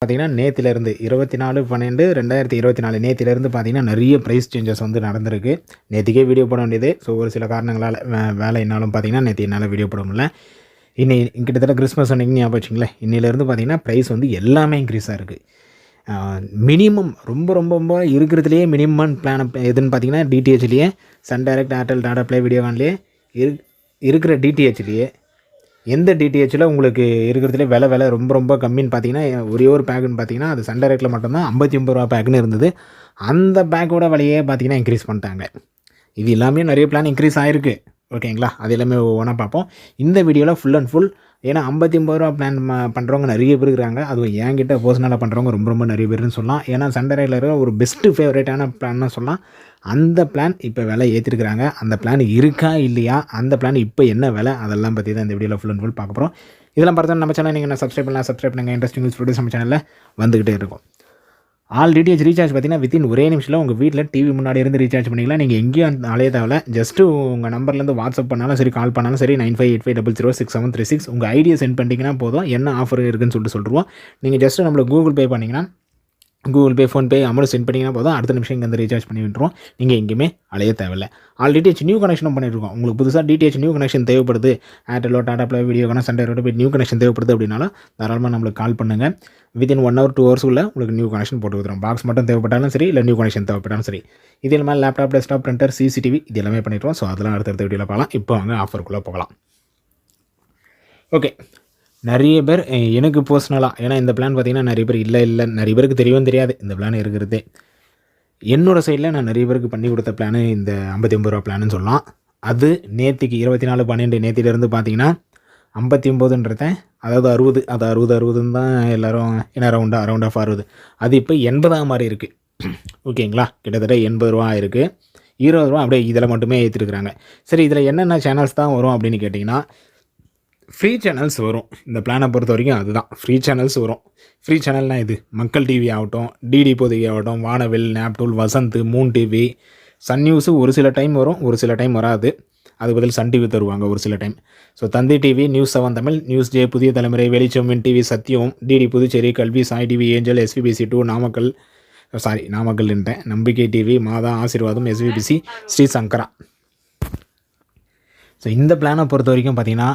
பார்த்தீங்கன்னா நேத்திலேருந்து 24/12/2024 நேத்திலேருந்து பார்த்தீங்கன்னா நிறைய ப்ரைஸ் சேஞ்சஸ் வந்து நடந்திருக்கு. நேத்திக்கே வீடியோ போட வேண்டியது. ஸோ ஒரு சில காரணங்களால் வேலைனாலும் பார்த்தீங்கன்னா நேற்று என்னால் வீடியோ போட முடியல. கிட்டத்தட்ட கிறிஸ்மஸ் அன்னைக்கு ஞாபகம் வச்சுங்களேன். இன்னிலேருந்து பார்த்தீங்கன்னா ப்ரைஸ் வந்து எல்லாமே இன்க்ரீஸாக இருக்குது. மினிமம் ரொம்ப ரொம்ப ரொம்ப இருக்கிறதுலேயே மினிமம் பிளான் எதுன்னு பார்த்தீங்கன்னா டிடிஹெச்லேயே Sun Direct, Airtel, Tata play, வீடியோகான்லேயே இருக்கிற டிடிஹெச்லேயே எந்த டிடிஹெச்சில் உங்களுக்கு இருக்கிறதுலே விலை ரொம்ப ரொம்ப கம்மின்னு பார்த்தீங்கன்னா ஒரே ஒரு பேக்குன்னு பார்த்தீங்கன்னா அது சன் டைரக்டில் மட்டும்தான் 59 ரூபா பேக்குன்னு இருந்தது. அந்த பேக்கோட விலையே பார்த்தீங்கன்னா இன்க்ரீஸ் பண்ணிட்டாங்க. இது எல்லாமே நிறைய பிளான் இன்க்ரீஸ் ஆகிருக்கு. ஓகேங்களா, அது எல்லாமே ஒவ்வொன்றா பார்ப்போம் இந்த வீடியோவில். ஃபுல் அண்ட் ஃபுல் ஏன்னா 59 ரூபா பிளான் பண்ணுறவங்க நிறைய பேர் இருக்கிறாங்க. அதுவும் என்கிட்ட பர்சனலாக பண்ணுறவங்க ரொம்ப ரொம்ப நிறைய பேர்னு சொல்லலாம். ஏன்னா சன் டைரக்டில் இருக்கிற ஒரு பெஸ்ட்டு ஃபேவரேட்டான பிளான்னு சொல்லலாம். அந்த பிளான் இப்போ விலை ஏற்றிருக்கிறாங்க. அந்த பிளான் இருக்கா இல்லையா, அந்த பிளான் இப்போ என்ன விலை, அதெல்லாம் பற்றி தான் இந்த வீடியோவில் ஃபுல் அண்ட் ஃபுல் பார்க்க போகிறோம். இதெல்லாம் பார்த்தா நம்ம சேனல் நீங்கள் சப்ஸ்கிரைப் பண்ணுங்கள். இன்ட்ரெஸ்டிங் நியூஸ் வீடியோஸ் நம்ம சேனலில் வந்துக்கிட்டே இருக்கும். ஆல் டிடிஹெச் ரீசார்ஜ் பார்த்தீங்கன்னா வித்தின் ஒரே நிமிஷத்தில் உங்கள் வீட்டில் டிவி முன்னாடி இருந்து ரீசார்ஜ் பண்ணிக்கலாம். நீங்கள் எங்கேயும் அலைய தேவையில்ல. ஜஸ்ட்டு உங்கள் நம்பர்லேருந்து வாட்ஸ்அப் பண்ணாலும் சரி, கால் பண்ணாலும் சரி, 9585006736 உங்கள் ஐடியா சென்ட் பண்ணிட்டீங்கன்னா போதும். என்ன ஆஃபர் இருக்குதுன்னு சொல்லிட்டுருவோம். நீங்கள் ஜஸ்ட்டு நம்மளுக்கு கூகுள் பே பண்ணிங்கன்னா, Google Pay, PhonePe amount sent பண்ணிங்கன்னா போதும். அடுத்த நிமிஷம் இங்கே வந்து ரீசார்ஜ் பண்ணி விட்டுருவோம். நீங்கள் எங்கேயுமே அலைய தேவையில்லை. ஆல் டிடிஹெச் நியூ கனெக்ஷனும் பண்ணியிருக்கோம். உங்களுக்கு புதுசாக டிடிஹெச் நியூ கனெக்ஷன் தேவைப்படுது, ஏர்டெல்லோ, டாடா ப்ளே, வீடியோகான, சன் டைரக்ட் போய் நியூ கனெக்ஷன் தேவைப்படுது அப்படின்னாலும் தாராளமாக நம்மளுக்கு கால் பண்ணுங்கள். வித்தின் 1 hour 2 hours உங்களுக்கு நியூ கனெக்ஷன் போட்டு கொடுத்துரும். பாக்ஸ் மட்டும் தேவைப்பட்டாலும் சரி, இல்லை நியூ கனெக்ஷன் தேவைப்பட்டாலும் சரி. இது எல்லாமே லேப்டாப், டெஸ்க்டாப், பிரிண்டர், சிசிடிவி இது எல்லாமே பண்ணிடுவோம். ஸோ அதெல்லாம் அடுத்தடுத்த வீடியோவில் பார்க்கலாம். இப்போ வாங்க ஆஃபருக்குள்ளே போகலாம். ஓகே, நிறைய பேர் எனக்கு பர்சனலாக, ஏன்னா இந்த பிளான் பார்த்திங்கன்னா நிறைய பேர் நிறைய பேருக்கு தெரியவும் தெரியாது இந்த பிளான் இருக்கிறதே. என்னோடய சைடில் நான் நிறைய பேருக்கு பண்ணி கொடுத்த பிளானு இந்த 59 ரூபா பிளான்னு சொல்லலாம். அது நேற்றுக்கு 24/12 நேற்றிலேருந்து பார்த்தீங்கன்னா 59ன்றத, அதாவது 60, அது 60 தான் எல்லோரும் என்ன ரவுண்ட் ஆஃப் 60, அது இப்போ 80 மாதிரி இருக்குது. ஓகேங்களா, கிட்டத்தட்ட 80 ரூபா இருக்குது. 20 ரூபா அப்படியே இதில் மட்டுமே ஏற்றிருக்கிறாங்க. சரி, இதில் என்னென்ன சேனல்ஸ் தான் வரும் அப்படின்னு கேட்டிங்கன்னா, ஃப்ரீ சேனல்ஸ் வரும். இந்த பிளானை பொறுத்த வரைக்கும் அதுதான் ஃப்ரீ சேனல்ஸ் வரும். ஃப்ரீ சேனல்னால் இது மக்கள் டிவி ஆகட்டும், டிடி பொதிகை ஆகட்டும், வானவில், நேப்டூல், Vasanth, Moon TV, Sun news ஒரு சில டைம் வரும், ஒரு சில டைம் வராது. அது பதில் சன் டிவி தருவாங்க ஒரு சில time. So Thanthi TV, news 7 Tamil, news J, Puthiya Thalaimurai, Velicham, Win TV, Sathiyam, DD Puducherry, Kalvi, Sai TV, Angel, SVBC 2, நாமக்கல்ன்றேன், நம்பிக்கை டிவி, மாதா, ஆசீர்வாதம், SVBC, ஸ்ரீ சங்கரா. ஸோ இந்த பிளானை பொறுத்த வரைக்கும் பார்த்தீங்கன்னா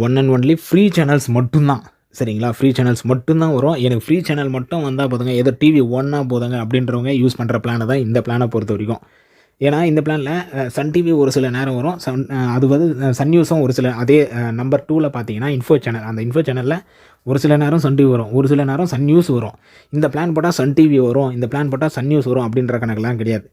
one and only free channels மட்டும்தான். சரிங்களா, ஃப்ரீ சேனல்ஸ் மட்டும்தான் வரும். எனக்கு ஃப்ரீ சேனல் மட்டும் வந்தால் போதுங்க, ஏதோ டிவி ஒன்றா போதுங்க அப்படின்றவங்க யூஸ் பண்ணுற பிளானை தான் இந்த பிளானை பொறுத்த வரைக்கும். ஏன்னா இந்த பிளானில் சன் டிவி ஒரு சில நேரம் வரும், அது வந்து சன் நியூஸும் ஒரு சில, அதே நம்பர் 2ல் பார்த்தீங்கன்னா இன்ஃபோ சேனல், அந்த இன்ஃபோ சேனலில் ஒரு சில நேரம் சன் டிவி வரும், ஒரு சில நேரம் சன் நியூஸ் வரும். இந்த பிளான் போட்டால் சன் டிவி வரும், இந்த பிளான் போட்டால் சன் நியூஸ் வரும் அப்படின்ற கணக்கெலாம் கிடையாது.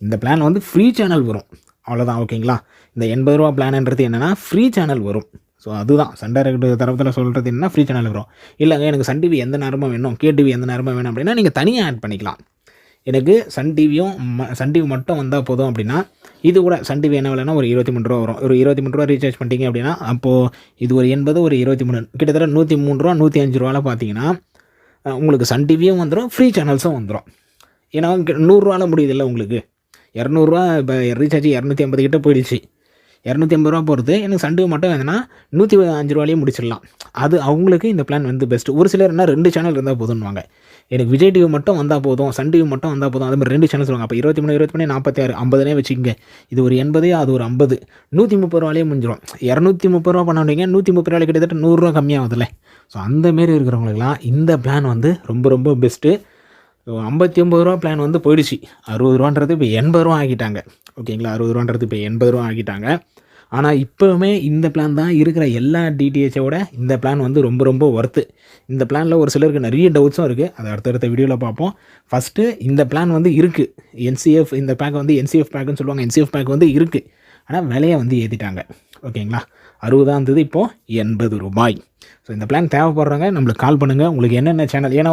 இந்த பிளான் வந்து ஃப்ரீ சேனல் வரும், அவ்வளோதான். ஓகேங்களா, இந்த 80 ரூபா பிளான்ன்றது என்னென்னா ஃப்ரீ சேனல் வரும். ஸோ அதுதான் சன் டைரக்ட் தரத்தில் சொல்கிறது என்னன்னா ஃப்ரீ சேனல் வரும். இல்லைங்க எனக்கு சன் டிவி எந்த நேரமும் வேணும், கேடிவி எந்த நேரமும் வேணும் அப்படின்னா நீங்கள் தனியாக ஆட் பண்ணிக்கலாம். எனக்கு சன் டிவி மட்டும் வந்தால் போதும் அப்படின்னா, இது கூட சன் டிவி என்ன விலைன்னா ஒரு 23 ரூபா வரும். ஒரு 23 ரூபா ரீசார்ஜ் பண்ணிட்டீங்க அப்படின்னா, அப்போது இது ஒரு 80, ஒரு 23, கிட்டத்தட்ட 103 ரூபா 105 ரூபாவில் பார்த்தீங்கன்னா உங்களுக்கு சன் டிவியும் வந்துடும், ஃப்ரீ சேனல்ஸும் வந்துடும். ஏன்னா 100 ரூபாவில் முடியுதில்லை உங்களுக்கு. 200 ரூபா இப்போ ரீசார்ஜ் 250 கிட்ட போயிடுச்சு. 250 ரூபா போகிறது, எனக்கு சன் டிவி மட்டும் வேணுன்னா 105 ரூபாலேயே முடிச்சிடலாம். அது அவங்களுக்கு இந்த பிளான் வந்து பெஸ்ட்டு. ஒரு சிலர் என்ன 2 சேனல் இருந்தால் போதும்னுவாங்க. எனக்கு விஜய் டிவி மட்டும் வந்தால் போதும், சன் டிவி மட்டும் வந்தால் போதும், அது மாதிரி 2 சேனல் சொல்லுவாங்க. அப்போ 23, 46, 50 வச்சுக்கோங்க. இது ஒரு 80, அது ஒரு 50, 130 ரூபாலேயே முடிஞ்சிடும். 230 ரூபா பண்ண முடியுங்க, 130 ரூபாய் கிட்டத்தட்ட 100 ரூபா கம்மியாகுதுல்ல. ஸோ அந்தமாரி இருக்கிறவங்களுக்குலாம் இந்த பிளான் வந்து ரொம்ப ரொம்ப பெஸ்ட்டு. 59 ரூபா பிளான் வந்து போயிடுச்சு. 60 ரூபான்றது இப்போ 80 ரூபா ஆக்கிட்டாங்க. ஓகேங்களா, 60 ரூபான்றது இப்போ 80 ரூபா ஆக்கிட்டாங்க. ஆனால் இப்போவுமே இந்த பிளான் தான் இருக்கிற எல்லா டிடிஹெச்சோட இந்த பிளான் வந்து ரொம்ப ரொம்ப ஒர்த்து. இந்த பிளானில் ஒரு சிலருக்கு நிறைய டவுட்ஸும் இருக்குது, அதை அடுத்தடுத்த வீடியோவில் பார்ப்போம். ஃபஸ்ட்டு இந்த பிளான் வந்து இருக்குது, NCF, இந்த பேக் வந்து NCF பேக்குன்னு சொல்லுவாங்க. NCF பேக் வந்து இருக்குது, ஆனால் விலையை வந்து ஏற்றிட்டாங்க. ஓகேங்களா, 60 இருந்தது, இப்போது 80 ரூபாய். ஸோ இந்த பிளான் தேவைப்படுறாங்க, நம்மளுக்கு கால் பண்ணுங்கள். உங்களுக்கு என்னென்ன சேனல், ஏன்னா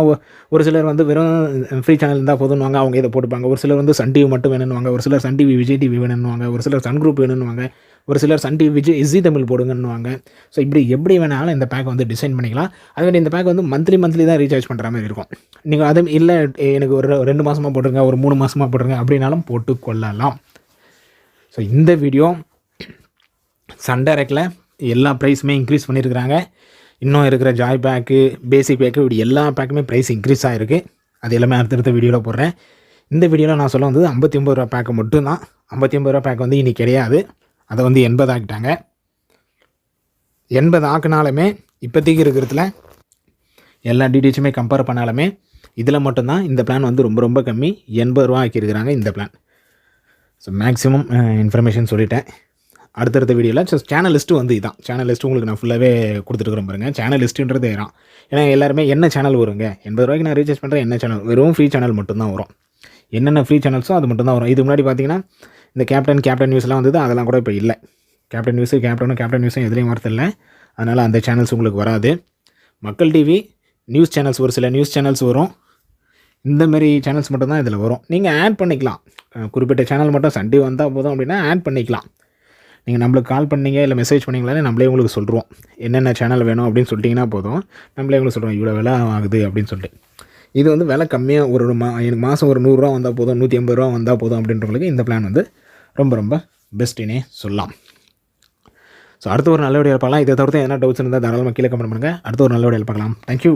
ஒரு சிலர் வந்து வெறும் ஃப்ரீ சேனல் இருந்தால் போதுன்னுவாங்க, அவங்க இதை போட்டுப்பாங்க. ஒரு சிலர் வந்து சன் டிவி மட்டும் வேணும்னுவாங்க, ஒரு சிலர் சன் டிவி விஜய் டிவி வேணும்னுவாங்க, ஒரு சிலர் சன் குரூப் வேணும்னுவாங்க, ஒரு சிலர் Sun TV Vijay SG Tamil போடுங்கன்னுவாங்க. ஸோ எப்படி வேணாலும் இந்த பேக் வந்து டிசைன் பண்ணிக்கலாம். அதுமாதிரி இந்த பேக் வந்து மந்த்லி தான் ரீசார்ஜ் பண்ணுற மாதிரி இருக்கும். நீங்கள் அதுவும் இல்லை எனக்கு ஒரு 2 மாதமாக போட்டுருங்க, ஒரு 3 மாதமாக போட்டுருங்க அப்படின்னாலும் போட்டுக்கொள்ளலாம். ஸோ இந்த வீடியோ சன் டைரக்டில் எல்லா ப்ரைஸுமே இன்க்ரீஸ் பண்ணியிருக்கிறாங்க. இன்னும் இருக்கிற ஜாய் பேக்கு, பேசிக் பேக்கு, இப்படி எல்லா பேக்குமே ப்ரைஸ் இன்க்ரீஸ் ஆகிருக்கு. அது எல்லாமே அடுத்தடுத்த வீடியோவில் போடுறேன். இந்த வீடியோவில் நான் சொல்ல வந்தது 59 ரூபா பேக்கு மட்டும்தான். 59 ரூபா பேக் வந்து இனி கிடையாது. அதை வந்து 80 ஆக்கிட்டாங்க. 80 ஆக்கினாலுமே இப்போதைக்கு இருக்கிறதுல எல்லா டிடிஹெச்சுமே கம்பேர் பண்ணாலுமே இதில் மட்டும்தான் இந்த பிளான் வந்து ரொம்ப ரொம்ப கம்மி. 80 ரூபா ஆக்கியிருக்கிறாங்க இந்த பிளான். ஸோ மேக்ஸிமம் இன்ஃபர்மேஷன் சொல்லிட்டேன். அடுத்தடுத்த வீடியோவில் சேனல் லிஸ்ட்டு வந்து இதான். சேனல் லிஸ்ட்டு உங்களுக்கு நான் ஃபுல்லாகவே கொடுத்துருக்குறேன் பாருங்கள். சேனல் லிஸ்ட்டுன்றது இதான். ஏன்னா எல்லாருமே என்ன சேனல் வருங்க, 80 ரூபாய்க்கு நான் ரீசார்ஜ் பண்ணுறேன், என்ன சேனல், வெறும் ஃப்ரீ சேனல் மட்டும்தான் வரும். என்னென்ன ஃப்ரீ சேனல்ஸோ அது மட்டும்தான் வரும். இது முன்னாடி பார்த்தீங்கன்னா இந்த கேப்டன் நியூஸ்லாம் வந்தது, அதெல்லாம் கூட இப்போ இல்லை. கேப்டன் நியூஸும் எதுலேயும் வரதில்லை. அதனால் அந்த சேனல்ஸ் உங்களுக்கு வராது. மக்கள் டிவி நியூஸ் சேனல்ஸ், ஒரு சில நியூஸ் சேனல்ஸ் வரும். இந்தமாரி சேனல்ஸ் மட்டும்தான் இதில் வரும். நீங்கள் ஆட் பண்ணிக்கலாம். குறிப்பிட்ட சேனல் மட்டும் சண்டே வந்தால் போதும் அப்படின்னா ஆட் பண்ணிக்கலாம். நீங்கள் நம்மளுக்கு கால் பண்ணீங்க இல்லை மெசேஜ் பண்ணிங்களானே நம்மளே உங்களுக்கு சொல்லுவோம். என்னென்ன சேனல் வேணும் அப்படின்னு சொல்லிட்டிங்கன்னா போதும், நம்மளே உங்களுக்கு சொல்லுவோம் இவ்வளோ விலை ஆகுது அப்படின்னு சொல்லிட்டு. இது வந்து விலை கம்மியாக ஒரு எனக்கு மாதம் ஒரு 100 ரூபா வந்தால் போதும், 150 ரூபா வந்தால் போதும் அப்படின்றவங்களுக்கு இந்த பிளான் வந்து ரொம்ப ரொம்ப பெஸ்ட்டுன்னே சொல்லலாம். ஸோ அடுத்த ஒரு நல்ல வீடியோ பார்க்கலாம். இதை தவிர்த்து எதனா டவுட்ஸ் இருந்தால் தாராளமாக கீழே கமெண்ட் பண்ணுங்கள். அடுத்த ஒரு நல்ல வீடியோ பார்க்கலாம். தேங்க்யூ.